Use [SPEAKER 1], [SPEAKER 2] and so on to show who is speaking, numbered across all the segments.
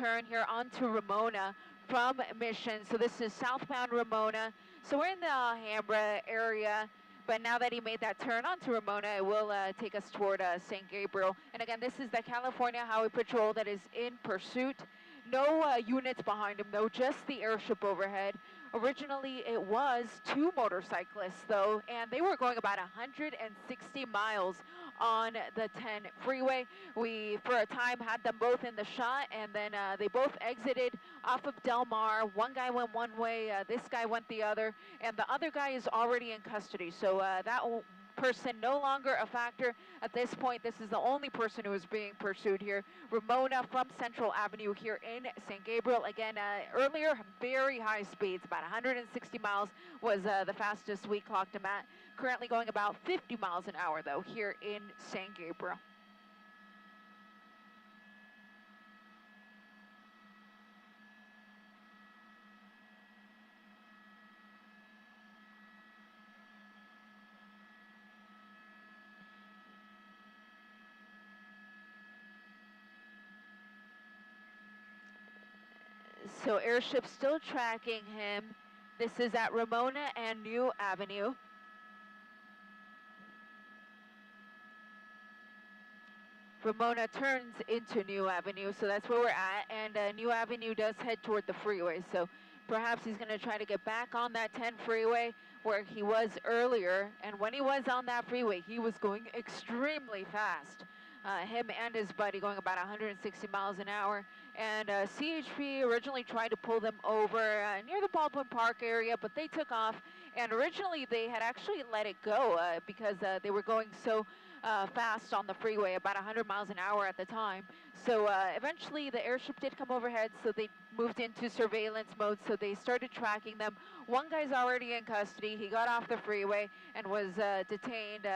[SPEAKER 1] turn here onto Ramona from Mission. So this is southbound Ramona. So we're in the Alhambra area, but now that he made that turn onto Ramona, it will take us toward St. Gabriel. And again, this is the California Highway Patrol that is in pursuit. No units behind him, though, just the airship overhead. Originally, it was 2 motorcyclists, though, and they were going about 160 miles on the 10 freeway. We, for a time, had them both in the shot, and then they both exited off of Del Mar. One guy went one way, this guy went the other, and the other guy is already in custody. So that person no longer a factor at this point. This is the only person who is being pursued here. Ramona from Central Avenue here in St. Gabriel. Again, earlier, very high speeds, about 160 miles was the fastest we clocked him at. Currently going about 50 miles an hour, though, here in St. Gabriel. So airship still tracking him. This is at Ramona and New Avenue. Ramona turns into New Avenue, so that's where we're at, and New Avenue does head toward the freeway, so perhaps he's going to try to get back on that 10 freeway where he was earlier, and when he was on that freeway, he was going extremely fast. Him and his buddy going about 160 miles an hour, and CHP originally tried to pull them over near the Baldwin Park area, but they took off, and originally they had actually let it go because they were going so fast on the freeway, about 100 miles an hour at the time. So eventually the airship did come overhead, so they moved into surveillance mode, so they started tracking them. One guy's already in custody. He got off the freeway and was detained,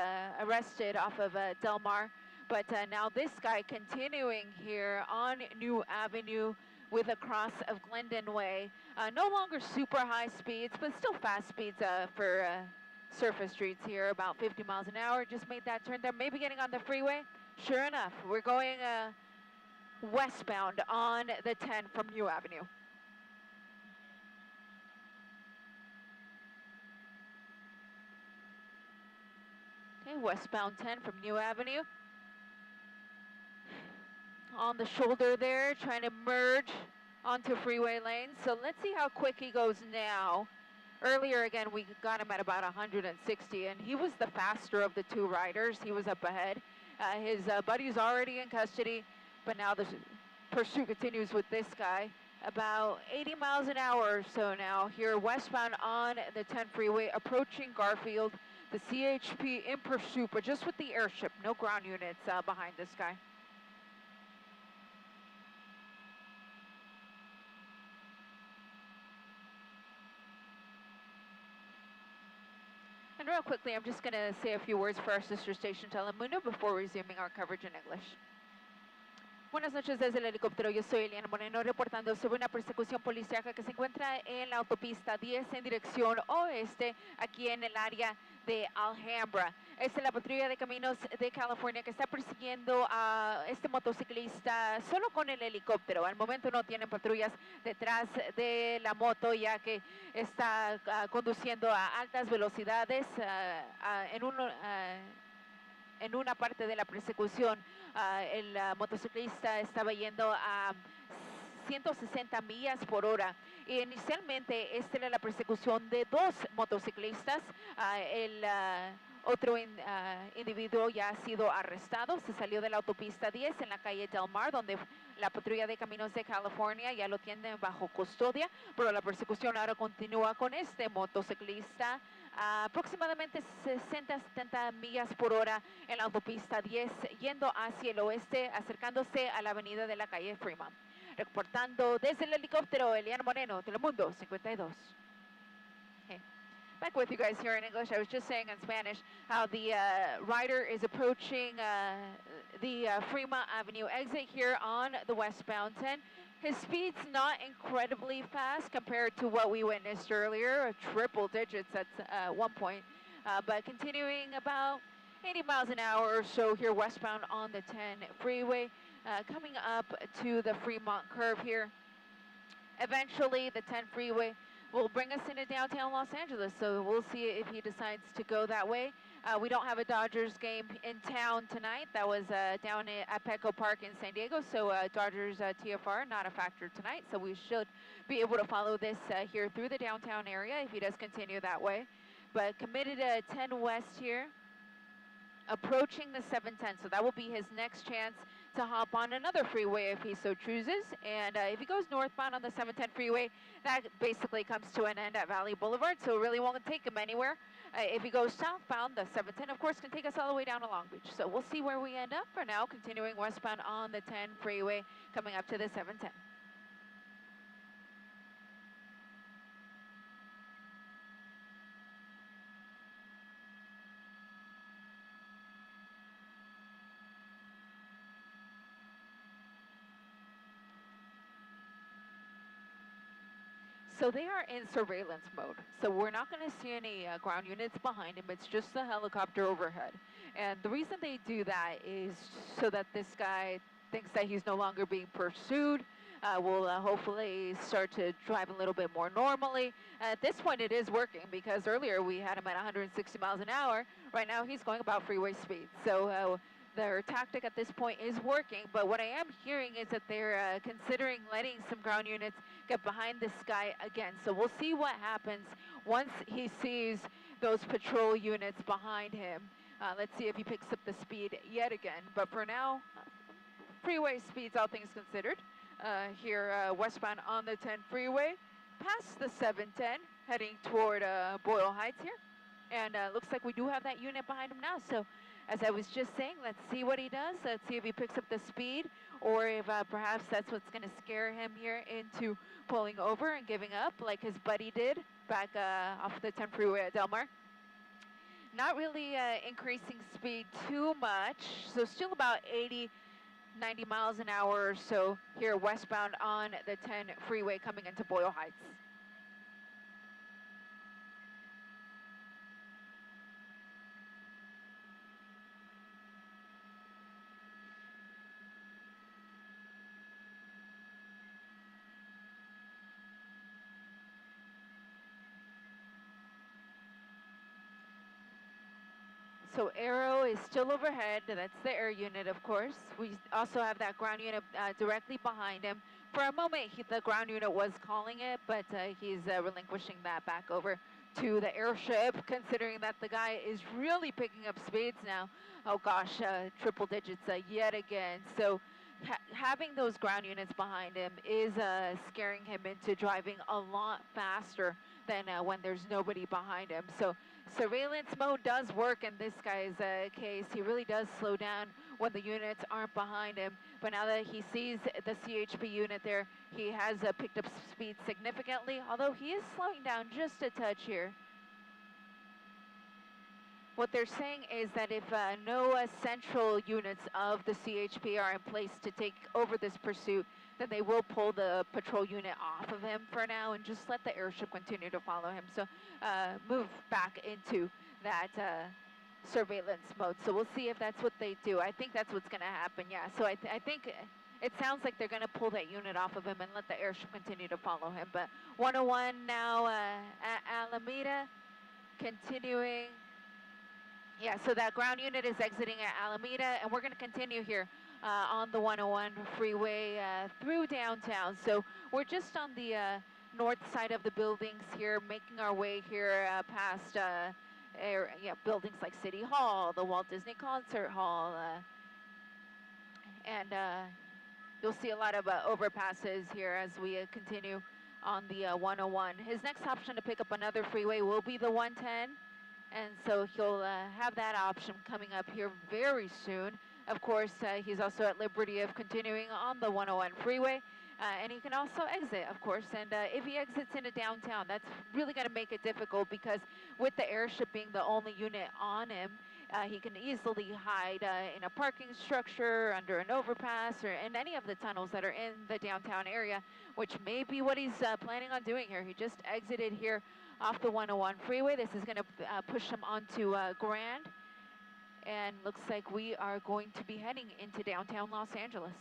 [SPEAKER 1] arrested off of Del Mar. But now this guy continuing here on New Avenue with a cross of Glendon Way. No longer super high speeds, but still fast speeds for surface streets here, about 50 miles an hour. Just made that turn there, maybe getting on the freeway. Sure enough, we're going westbound on the 10 from New Avenue. Okay, westbound 10 from New Avenue. On the shoulder there, trying to merge onto freeway lanes. So let's see how quick he goes now. Earlier, again, we got him at about 160, and he was the faster of the 2 riders. He was up ahead. His buddy's already in custody, but now the pursuit continues with this guy. About 80 miles an hour or so now here westbound on the 10 freeway, approaching Garfield. The CHP in pursuit, but just with the airship, no ground units behind this guy. And real quickly, I'm just going to say a few words for our sister station Telemundo before resuming our coverage in English. Buenas noches desde el helicóptero, yo soy Eliana Moreno reportando sobre una persecución policíaca que se encuentra en la autopista 10 en dirección oeste, aquí en el área de Alhambra. Esta es la patrulla de caminos de California que está persiguiendo a este motociclista solo con el helicóptero. Al momento no tienen patrullas detrás de la moto, ya que está conduciendo a altas velocidades en una parte de la persecución. El motociclista estaba yendo a 160 millas por hora. Inicialmente, esta era la persecución de 2 motociclistas. El otro individuo ya ha sido arrestado. Se salió de la autopista 10 en la calle Del Mar, donde la patrulla de caminos de California ya lo tiene bajo custodia, pero la persecución ahora continúa con este motociclista aproximadamente 60-70 millas por hora en la autopista 10, yendo hacia el oeste, acercándose a la avenida de la calle Freeman. Reportando desde el helicóptero, Eliana Moreno, Telemundo 52. Okay. Back with you guys here in English. I was just saying in Spanish how the rider is approaching the Fremont Avenue exit here on the westbound 10. His speed's not incredibly fast compared to what we witnessed earlier, triple digits at one point, but continuing about 80 miles an hour or so here westbound on the 10 freeway. coming up to the Fremont curve here. Eventually, the 10 freeway will bring us into downtown Los Angeles, so we'll see if he decides to go that way. We don't have a Dodgers game in town tonight. That was down at Petco Park in San Diego, so Dodgers TFR not a factor tonight, so we should be able to follow this here through the downtown area if he does continue that way. But committed 10 West here, approaching the 710, so that will be his next chance to hop on another freeway if he so chooses. And if he goes northbound on the 710 freeway, that basically comes to an end at Valley Boulevard, so it really won't take him anywhere. If he goes southbound, the 710, of course, can take us all the way down to Long Beach. So we'll see where we end up. For now, continuing westbound on the 10 freeway, coming up to the 710. So they are in surveillance mode. So we're not going to see any ground units behind him. It's just the helicopter overhead. And the reason they do that is so that this guy thinks that he's no longer being pursued. Will hopefully start to drive a little bit more normally. At this point, it is working because earlier we had him at 160 miles an hour. Right now, he's going about freeway speed. So their tactic at this point is working, but what I am hearing is that they're considering letting some ground units get behind this guy again. So we'll see what happens once he sees those patrol units behind him. Let's see if he picks up the speed yet again. But for now, freeway speeds, all things considered. Here westbound on the 10 freeway, past the 710, heading toward Boyle Heights here. And looks like we do have that unit behind him now. So as I was just saying, let's see what he does. Let's see if he picks up the speed or if perhaps that's what's going to scare him here into pulling over and giving up like his buddy did back off the 10 freeway at Del Mar. Not really increasing speed too much, so still about 80, 90 miles an hour or so here westbound on the 10 freeway coming into Boyle Heights. So Aero is still overhead. That's the air unit, of course. We also have that ground unit directly behind him. For a moment, the ground unit was calling it, but he's relinquishing that back over to the airship, considering that the guy is really picking up speeds now. Oh gosh, triple digits yet again. So having those ground units behind him is scaring him into driving a lot faster than when there's nobody behind him. So surveillance mode does work in this guy's case. He really does slow down when the units aren't behind him. But now that he sees the CHP unit there, he has picked up speed significantly, although he is slowing down just a touch here. What they're saying is that if no central units of the CHP are in place to take over this pursuit, then they will pull the patrol unit off of him for now and just let the airship continue to follow him. So move back into that surveillance mode. So we'll see if that's what they do. I think that's what's going to happen, yeah. So I think it sounds like they're going to pull that unit off of him and let the airship continue to follow him. But 101 now at Alameda, continuing. Yeah, so that ground unit is exiting at Alameda, and we're going to continue here on the 101 freeway through downtown. So we're just on the north side of the buildings here, making our way here past buildings like City Hall, the Walt Disney Concert Hall, and you'll see a lot of overpasses here as we continue on the 101. His next option to pick up another freeway will be the 110. And so he'll have that option coming up here very soon. Of course, he's also at liberty of continuing on the 101 freeway. And he can also exit, of course. And if he exits into downtown, that's really going to make it difficult because with the airship being the only unit on him, he can easily hide in a parking structure, under an overpass, or in any of the tunnels that are in the downtown area, which may be what he's planning on doing here. He just exited here off the 101 freeway. This is going to push him onto Grand. And looks like we are going to be heading into downtown Los Angeles.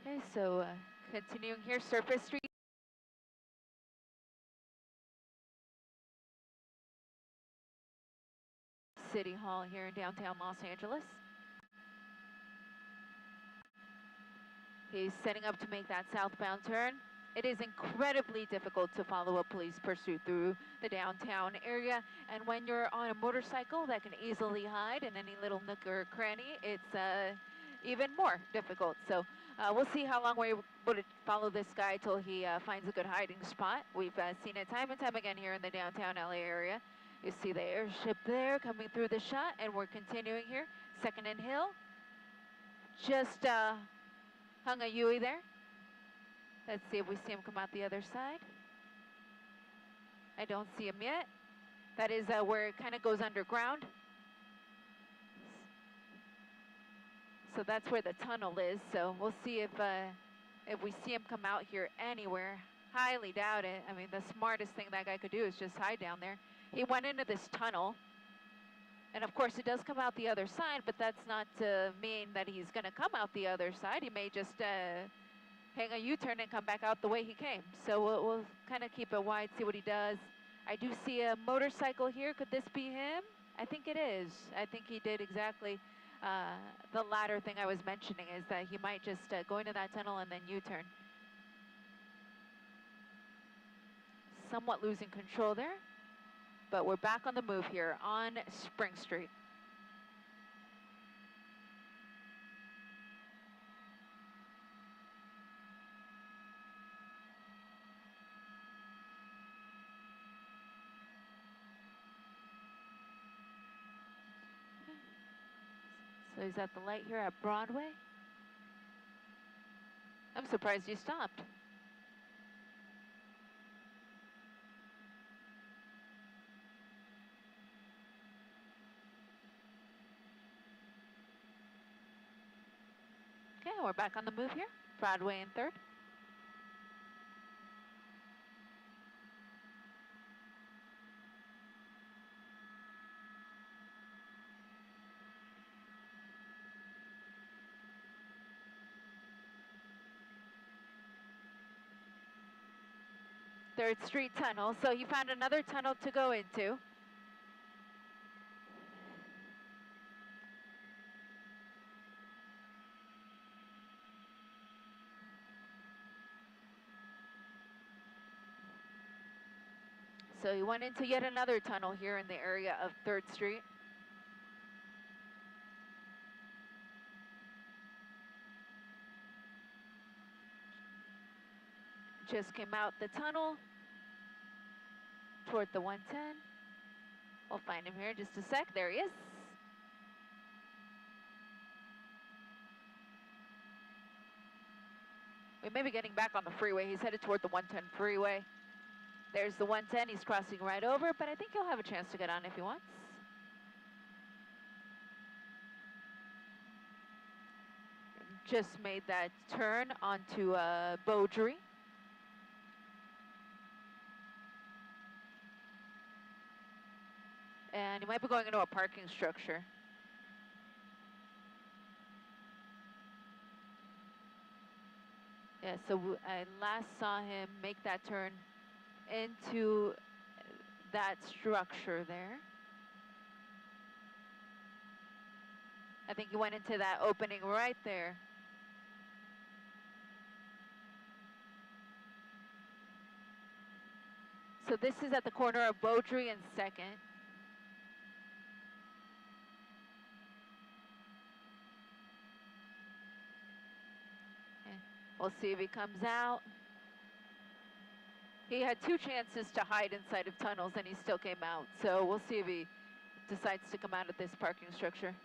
[SPEAKER 1] Okay, so continuing here, Surface Street. City Hall here in downtown Los Angeles. He's setting up to make that southbound turn. It is incredibly difficult to follow a police pursuit through the downtown area. And when you're on a motorcycle that can easily hide in any little nook or cranny, it's even more difficult. So we'll see how long we're able to follow this guy till he finds a good hiding spot. We've seen it time and time again here in the downtown LA area. You see the airship there coming through the shot, and we're continuing here. Second and Hill. Just hung a Yui there. Let's see if we see him come out the other side. I don't see him yet. That is where it kind of goes underground. So that's where the tunnel is. So we'll see if we see him come out here anywhere. Highly doubt it. I mean, the smartest thing that guy could do is just hide down there. He went into this tunnel. And of course, it does come out the other side, but that's not to mean that he's going to come out the other side. He may just hang a U-turn and come back out the way he came. So we'll kind of keep it wide, see what he does. I do see a motorcycle here. Could this be him? I think it is. I think he did exactly the latter thing I was mentioning, is that he might just go into that tunnel and then U-turn. Somewhat losing control there. But we're back on the move here on Spring Street. So he's at the light here at Broadway. I'm surprised you stopped. Okay, we're back on the move here. Broadway and 3rd. Third Street tunnel. So he found another tunnel to go into. So he went into yet another tunnel here in the area of 3rd Street. Just came out the tunnel toward the 110. We'll find him here in just a sec. There he is. We may be getting back on the freeway. He's headed toward the 110 freeway. There's the 110. He's crossing right over, but I think he'll have a chance to get on if he wants. Just made that turn onto Beaudry. And he might be going into a parking structure. Yeah, so I last saw him make that turn into that structure there. I think he went into that opening right there. So this is at the corner of Beaudry and 2nd. Okay. We'll see if he comes out. He had 2 chances to hide inside of tunnels and he still came out. So we'll see if he decides to come out of this parking structure.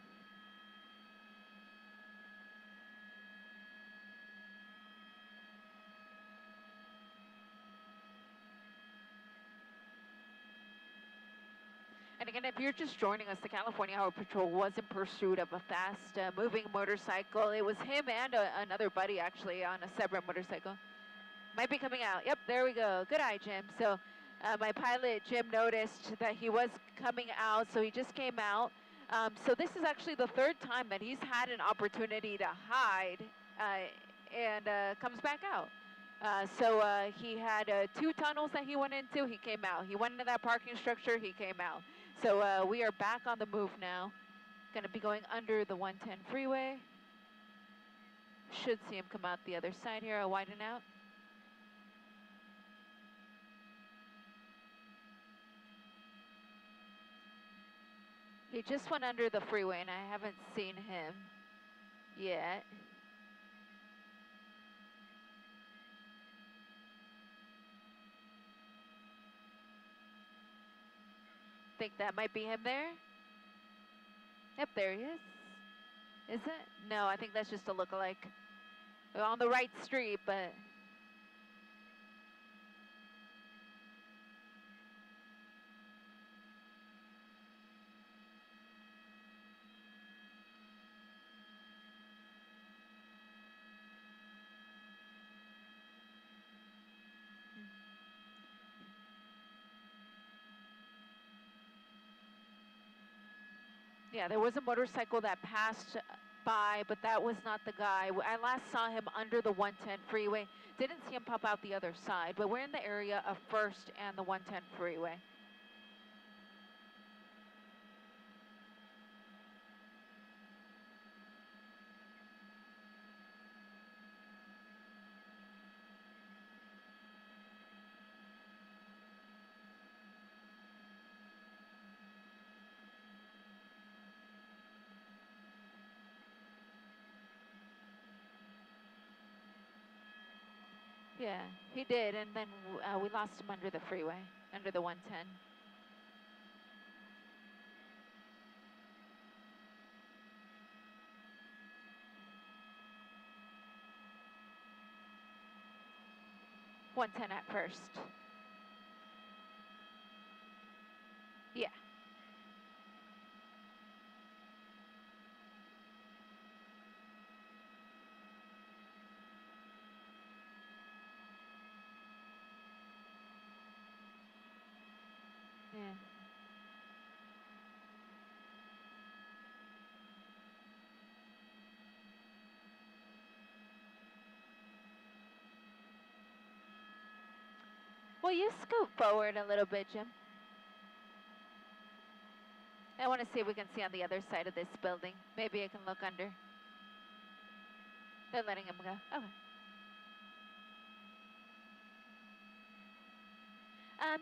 [SPEAKER 1] And again, if you're just joining us, the California Highway Patrol was in pursuit of a fast-moving motorcycle. It was him and another buddy, actually, on a separate motorcycle. Might be coming out. Yep, there we go. Good eye, Jim. So my pilot, Jim, noticed that he was coming out, so he just came out. So this is actually the 3rd time that he's had an opportunity to hide and comes back out. He had 2 tunnels that he went into, he came out. He went into that parking structure, he came out. So we are back on the move now. Gonna be going under the 110 freeway. Should see him come out the other side here. I'll widen out. He just went under the freeway and I haven't seen him yet. Think that might be him there. Yep, there he is. Is it? No, I think that's just a lookalike. We're on the right street, but... Yeah, there was a motorcycle that passed by, but that was not the guy. I last saw him under the 110 freeway. Didn't see him pop out the other side, but we're in the area of 1st and the 110 freeway. Yeah, he did, and then we lost him under the freeway, under the 110. .110 at 1st. Yeah. Yeah. Will you scoot forward a little bit, Jim? I want to see if we can see on the other side of this building. Maybe I can look under. They're letting him go. Okay.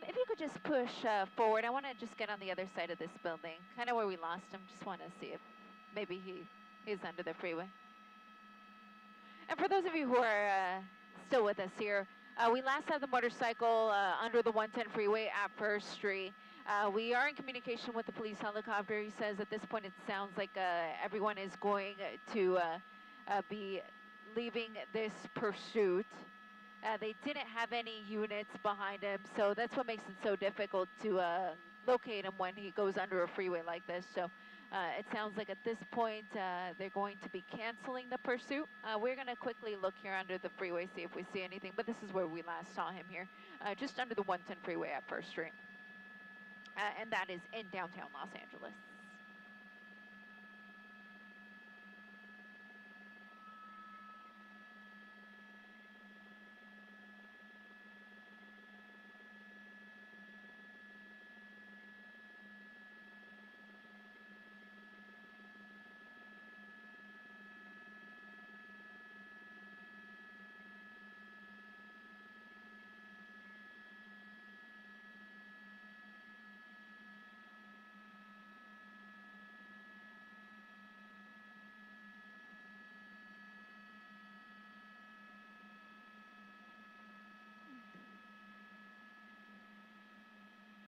[SPEAKER 1] If you could just push forward, I want to just get on the other side of this building, kind of where we lost him. Just want to see if maybe he's under the freeway. And for those of you who are still with us here, we last had the motorcycle under the 110 freeway at 1st Street. We are in communication with the police helicopter. He says at this point it sounds like everyone is going to be leaving this pursuit. They didn't have any units behind him, so that's what makes it so difficult to locate him when he goes under a freeway like this. So it sounds like at this point they're going to be canceling the pursuit. We're going to quickly look here under the freeway, see if we see anything, but this is where we last saw him here, just under the 110 freeway at 1st Street. And that is in downtown Los Angeles.